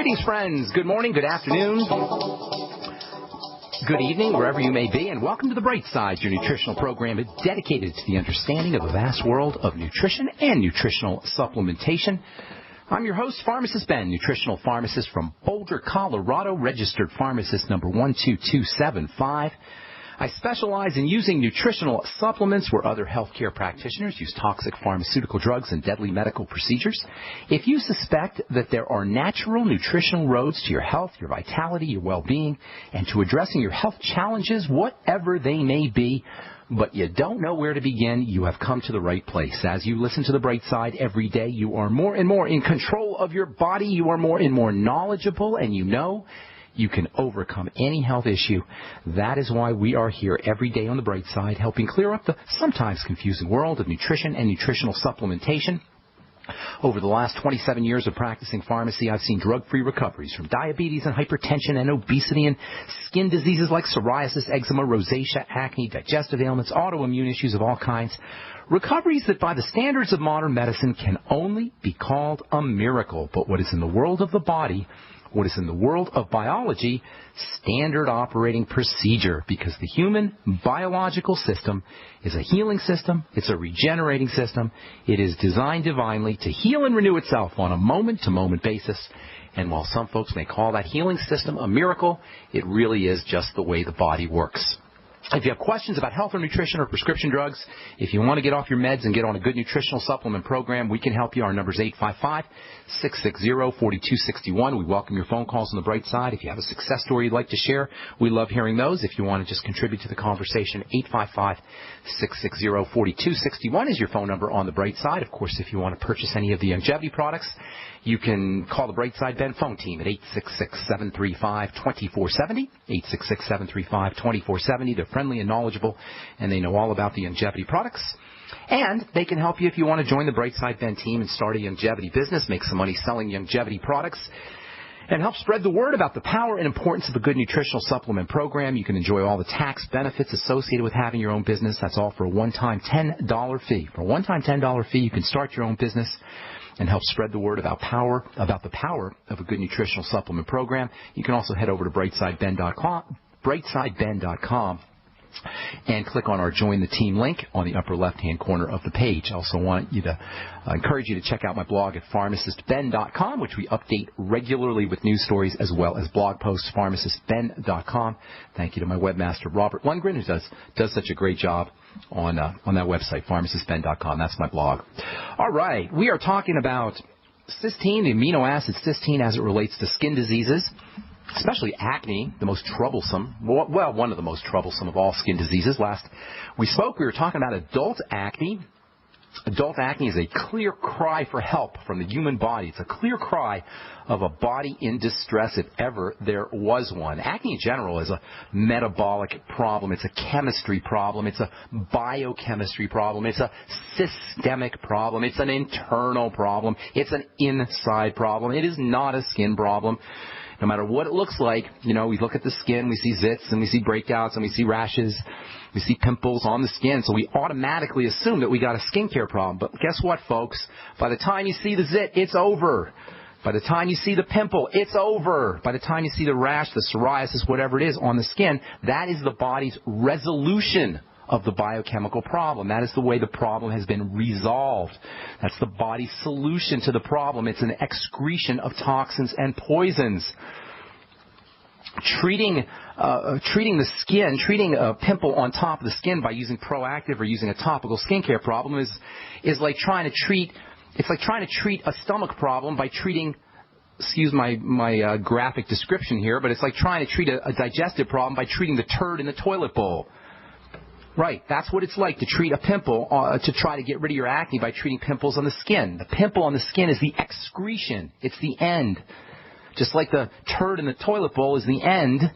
Greetings, friends. Good morning, good afternoon, good evening, wherever you may be, and welcome to the Brightside, your nutritional program dedicated to the understanding of the vast world of nutrition and nutritional supplementation. I'm your host, Pharmacist Ben, nutritional pharmacist from Boulder, Colorado, registered pharmacist number 12275. I specialize in using nutritional supplements where other healthcare practitioners use toxic pharmaceutical drugs and deadly medical procedures. If you suspect that there are natural nutritional roads to your health, your vitality, your well-being, and to addressing your health challenges, whatever they may be, but you don't know where to begin, you have come to the right place. As you listen to the Bright Side every day, you are more and more in control of your body. You are more and more knowledgeable, and you know you can overcome any health issue. That is why we are here every day on the Bright Side, helping clear up the sometimes confusing world of nutrition and nutritional supplementation. Over the last 27 years of practicing pharmacy, I've seen drug-free recoveries from diabetes and hypertension and obesity and skin diseases like psoriasis, eczema, rosacea, acne, digestive ailments, autoimmune issues of all kinds. Recoveries that by the standards of modern medicine can only be called a miracle. But what is in the world of the body, what is in the world of biology, standard operating procedure, because the human biological system is a healing system, it's a regenerating system, it is designed divinely to heal and renew itself on a moment-to-moment basis. And while some folks may call that healing system a miracle, it really is just the way the body works. If you have questions about health or nutrition or prescription drugs, if you want to get off your meds and get on a good nutritional supplement program, we can help you. Our number is 855-660-4261. We welcome your phone calls on the Bright Side. If you have a success story you'd like to share, we love hearing those. If you want to just contribute to the conversation, 855-660-4261 is your phone number on the Bright Side. Of course, if you want to purchase any of the longevity products, you can call the Brightside Ben phone team at 866-735-2470, 866-735-2470. They're friendly and knowledgeable, and they know all about the longevity products. And they can help you if you want to join the Brightside Ben team and start a longevity business, make some money selling longevity products, and help spread the word about the power and importance of a good nutritional supplement program. You can enjoy all the tax benefits associated with having your own business. That's all for a one-time $10 fee. For a one-time $10 fee, you can start your own business and help spread the word about the power of a good nutritional supplement program. You can also head over to brightsideben.com and click on our Join the Team link on the upper left-hand corner of the page. I also want you to encourage you to check out my blog at pharmacistben.com, which we update regularly with news stories as well as blog posts, pharmacistben.com. Thank you to my webmaster, Robert Lundgren, who does such a great job on that website, pharmacistben.com. That's my blog. All right, we are talking about cysteine, the amino acid cysteine, as it relates to skin diseases, especially acne, the most troublesome, well, one of the most troublesome of all skin diseases. Last we spoke, we were talking about adult acne. Adult acne is a clear cry for help from the human body. It's a clear cry of a body in distress if ever there was one. Acne in general is a metabolic problem. It's a chemistry problem. It's a biochemistry problem. It's a systemic problem. It's an internal problem. It's an inside problem. It is not a skin problem. No matter what it looks like, we look at the skin, we see zits, and we see breakouts, and we see rashes, we see pimples on the skin, so we automatically assume that we got a skincare problem. But guess what, folks? By the time you see the zit, it's over. By the time you see the pimple, it's over. By the time you see the rash, the psoriasis, whatever it is on the skin, that is the body's resolution of the biochemical problem. That is the way the problem has been resolved. That's the body's solution to the problem. It's an excretion of toxins and poisons. Treating the skin, treating a pimple on top of the skin by using Proactive or using a topical skincare problem is like trying to treat a stomach problem by treating, excuse my graphic description here, but it's like trying to treat a digestive problem by treating the turd in the toilet bowl. Right, that's what it's like to treat a pimple, to try to get rid of your acne by treating pimples on the skin. The pimple on the skin is the excretion. It's the end. Just like the turd in the toilet bowl is the end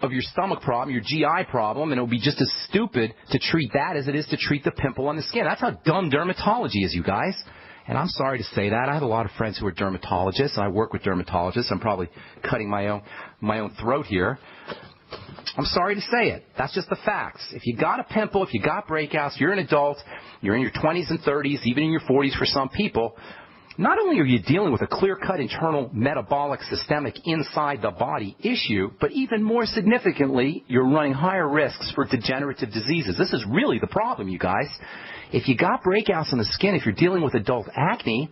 of your stomach problem, your GI problem, and it would be just as stupid to treat that as it is to treat the pimple on the skin. That's how dumb dermatology is, you guys. And I'm sorry to say that. I have a lot of friends who are dermatologists, and I work with dermatologists. I'm probably cutting my own throat here. I'm sorry to say it. That's just the facts. If you got a pimple, if you got breakouts, you're an adult, you're in your 20s and 30s, even in your 40s for some people, not only are you dealing with a clear-cut internal metabolic systemic inside the body issue, but even more significantly, you're running higher risks for degenerative diseases. This is really the problem, you guys. If you got breakouts on the skin, if you're dealing with adult acne,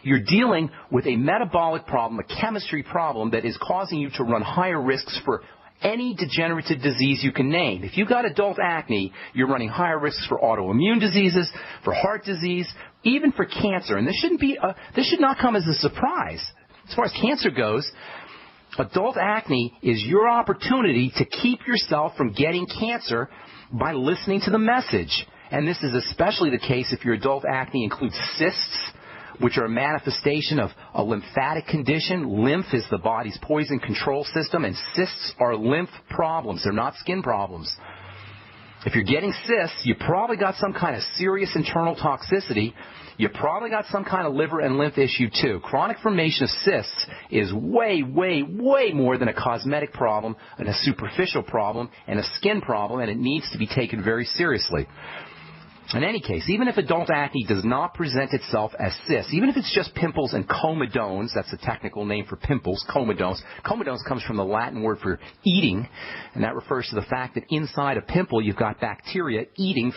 you're dealing with a metabolic problem, a chemistry problem that is causing you to run higher risks for any degenerative disease you can name. If you've got adult acne, you're running higher risks for autoimmune diseases, for heart disease, even for cancer. And this should not come as a surprise. As far as cancer goes, adult acne is your opportunity to keep yourself from getting cancer by listening to the message. And this is especially the case if your adult acne includes cysts, which are a manifestation of a lymphatic condition. Lymph is the body's poison control system, and cysts are lymph problems. They're not skin problems. If you're getting cysts, you probably got some kind of serious internal toxicity. You probably got some kind of liver and lymph issue too. Chronic formation of cysts is way, way, way more than a cosmetic problem and a superficial problem and a skin problem, and it needs to be taken very seriously. In any case, even if adult acne does not present itself as cysts, even if it's just pimples and comedones, that's the technical name for pimples, comedones. Comedones comes from the Latin word for eating, and that refers to the fact that inside a pimple you've got bacteria eating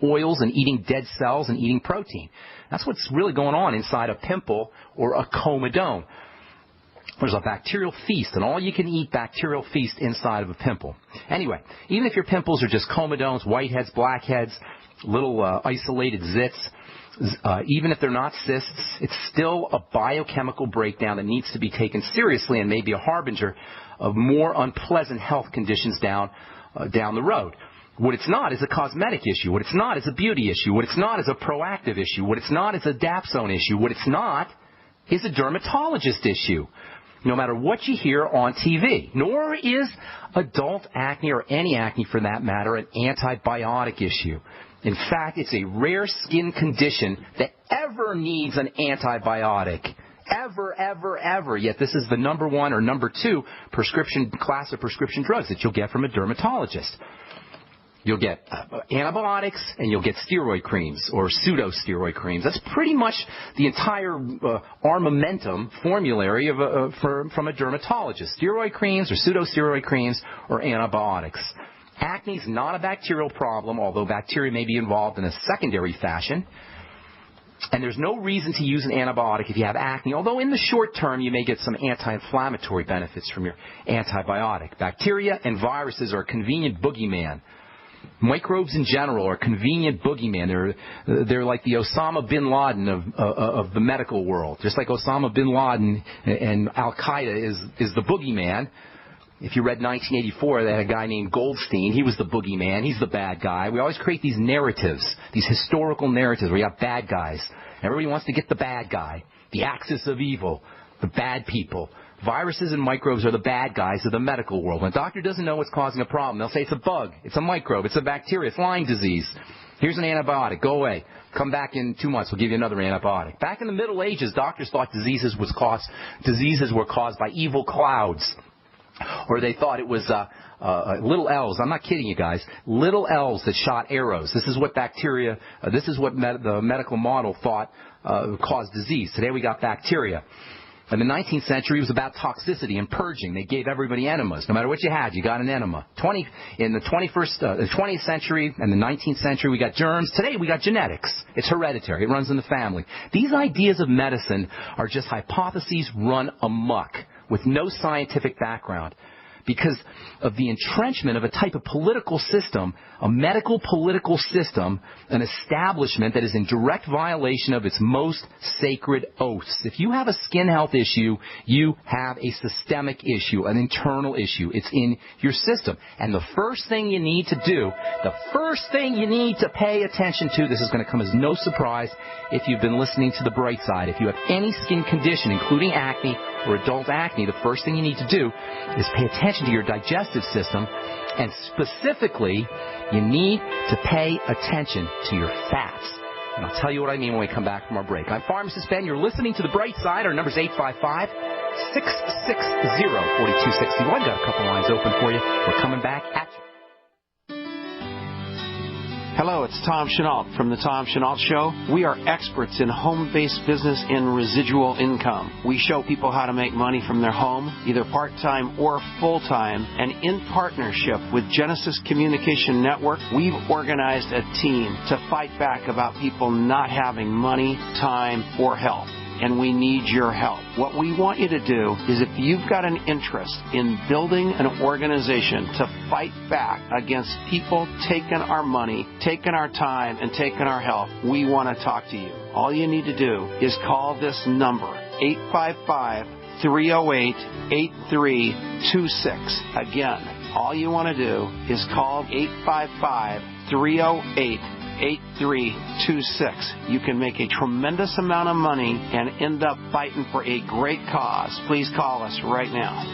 oils and eating dead cells and eating protein. That's what's really going on inside a pimple or a comedone. There's a bacterial feast, an all-you-can-eat bacterial feast inside of a pimple. Anyway, even if your pimples are just comedones, whiteheads, blackheads, little isolated zits, even if they're not cysts, it's still a biochemical breakdown that needs to be taken seriously and may be a harbinger of more unpleasant health conditions down the road. What it's not is a cosmetic issue. What it's not is a beauty issue. What it's not is a proactive issue. What it's not is a dapsone issue. What it's not is a dermatologist issue, no matter what you hear on TV. Nor is adult acne, or any acne for that matter, an antibiotic issue. In fact, it's a rare skin condition that ever needs an antibiotic. Ever. Yet this is the number one or number two class of prescription drugs that you'll get from a dermatologist. You'll get antibiotics and you'll get steroid creams or pseudo-steroid creams. That's pretty much the entire armamentum formulary from a dermatologist. Steroid creams or pseudo-steroid creams or antibiotics. Acne is not a bacterial problem, although bacteria may be involved in a secondary fashion. And there's no reason to use an antibiotic if you have acne, although in the short term you may get some anti-inflammatory benefits from your antibiotic. Bacteria and viruses are a convenient boogeyman. Microbes in general are a convenient boogeyman. They're like the Osama bin Laden of the medical world. Just like Osama bin Laden and Al-Qaeda is the boogeyman. If you read 1984, they had a guy named Goldstein. He was the boogeyman. He's the bad guy. We always create these narratives, these historical narratives where you have bad guys. Everybody wants to get the bad guy, the axis of evil, the bad people. Viruses and microbes are the bad guys of the medical world. When a doctor doesn't know what's causing a problem, they'll say it's a bug, it's a microbe, it's a bacteria, it's Lyme disease. Here's an antibiotic. Go away. Come back in 2 months. We'll give you another antibiotic. Back in the Middle Ages, doctors thought diseases were caused by evil clouds. Or they thought it was little elves. I'm not kidding you guys. Little elves that shot arrows. This is what the medical model thought caused disease. Today we got bacteria. In the 19th century, it was about toxicity and purging. They gave everybody enemas. No matter what you had, you got an enema. In the 20th century and the 19th century, we got germs. Today, we got genetics. It's hereditary. It runs in the family. These ideas of medicine are just hypotheses run amok with no scientific background because of the entrenchment of a type of political system, a medical political system, an establishment that is in direct violation of its most sacred oaths. If you have a skin health issue, you have a systemic issue, an internal issue. It's in your system. And the first thing you need to do, the first thing you need to pay attention to, this is going to come as no surprise if you've been listening to the Brightside. If you have any skin condition, including acne or adult acne, the first thing you need to do is pay attention to your digestive system, and specifically, you need to pay attention to your fats. And I'll tell you what I mean when we come back from our break. I'm Pharmacist Ben. You're listening to The Brightside. Our number's 855-660-4261. Got a couple lines open for you. We're coming back at you. Hello, it's Tom Chenault from The Tom Chenault Show. We are experts in home-based business and residual income. We show people how to make money from their home, either part-time or full-time, and in partnership with Genesis Communication Network, we've organized a team to fight back about people not having money, time, or health. And we need your help. What we want you to do is, if you've got an interest in building an organization to fight back against people taking our money, taking our time, and taking our health, we want to talk to you. All you need to do is call this number, 855-308-8326. Again, all you want to do is call 855-308-8326. You can make a tremendous amount of money and end up fighting for a great cause. Please call us right now.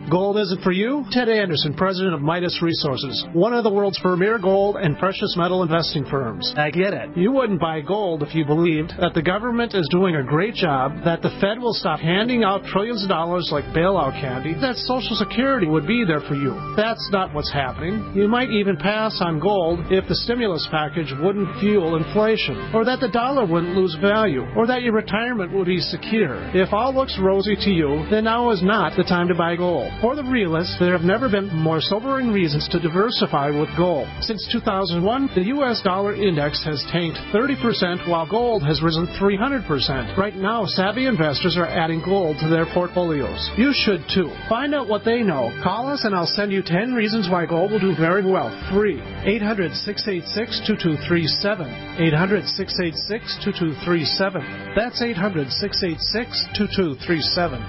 Gold isn't for you? Ted Anderson, president of Midas Resources, one of the world's premier gold and precious metal investing firms. I get it. You wouldn't buy gold if you believed that the government is doing a great job, that the Fed will stop handing out trillions of dollars like bailout candy, that Social Security would be there for you. That's not what's happening. You might even pass on gold if the stimulus package wouldn't fuel inflation, or that the dollar wouldn't lose value, or that your retirement would be secure. If all looks rosy to you, then now is not the time to buy gold. For the realists, there have never been more sobering reasons to diversify with gold. Since 2001, the U.S. dollar index has tanked 30%, while gold has risen 300%. Right now, savvy investors are adding gold to their portfolios. You should too. Find out what they know. Call us and I'll send you 10 reasons why gold will do very well. Free. 800-686-2237. 800-686-2237. That's 800-686-2237.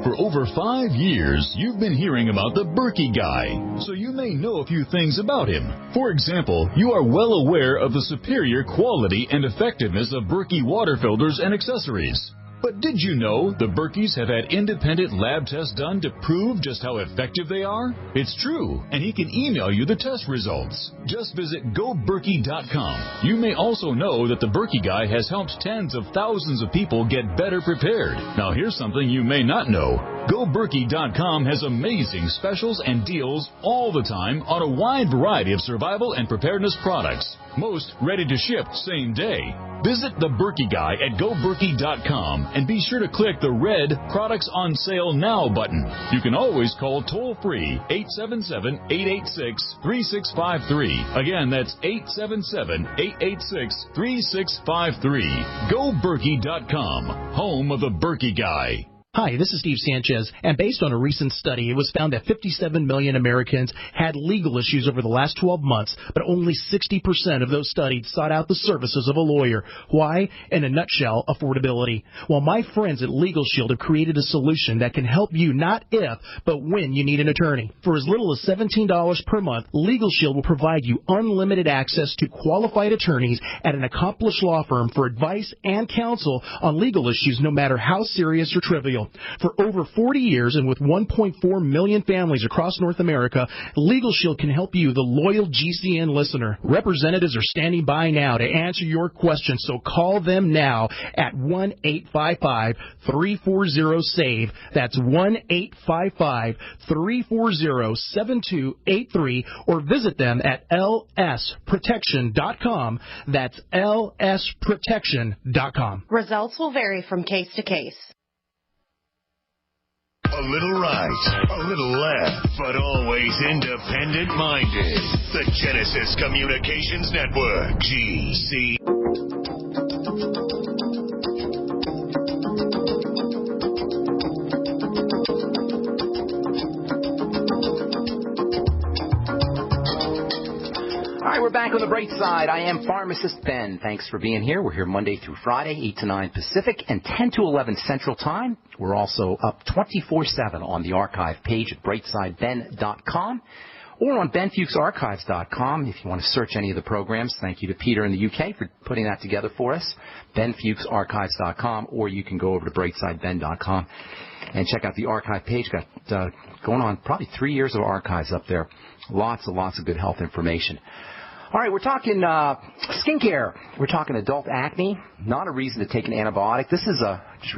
For over 5 years, you've been hearing about the Berkey Guy, so you may know a few things about him. For example, you are well aware of the superior quality and effectiveness of Berkey water filters and accessories. But did you know the Berkeys have had independent lab tests done to prove just how effective they are? It's true, and he can email you the test results. Just visit GoBerkey.com. You may also know that the Berkey Guy has helped tens of thousands of people get better prepared. Now here's something you may not know. GoBerkey.com has amazing specials and deals all the time on a wide variety of survival and preparedness products. Most ready to ship same day. Visit the Berkey Guy at GoBerkey.com and be sure to click the red Products on Sale Now button. You can always call toll-free 877-886-3653. Again, that's 877-886-3653. GoBerkey.com, home of the Berkey Guy. Hi, this is Steve Sanchez, and based on a recent study, it was found that 57 million Americans had legal issues over the last 12 months, but only 60% of those studied sought out the services of a lawyer. Why? In a nutshell, affordability. Well, my friends at Legal Shield have created a solution that can help you not if, but when you need an attorney. For as little as $17 per month, Legal Shield will provide you unlimited access to qualified attorneys at an accomplished law firm for advice and counsel on legal issues, no matter how serious or trivial. For over 40 years and with 1.4 million families across North America, Legal Shield can help you, the loyal GCN listener. Representatives are standing by now to answer your questions, so call them now at 1-855-340-SAVE. That's 1-855-340-7283, or visit them at lsprotection.com. That's lsprotection.com. Results will vary from case to case. A little right, a little left, but always independent-minded. The Genesis Communications Network, GC. All right, we're back on the Brightside. I am Pharmacist Ben. Thanks for being here. We're here Monday through Friday, 8 to 9 Pacific and 10 to 11 Central Time. We're also up 24/7 on the archive page at brightsideben.com or on benfuchsarchives.com if you want to search any of the programs. Thank you to Peter in the UK for putting that together for us, benfuchsarchives.com, or you can go over to brightsideben.com and check out the archive page. Got going on probably 3 years of archives up there. Lots and lots of good health information. All right, we're talking skincare. We're talking adult acne. Not a reason to take an antibiotic. This is just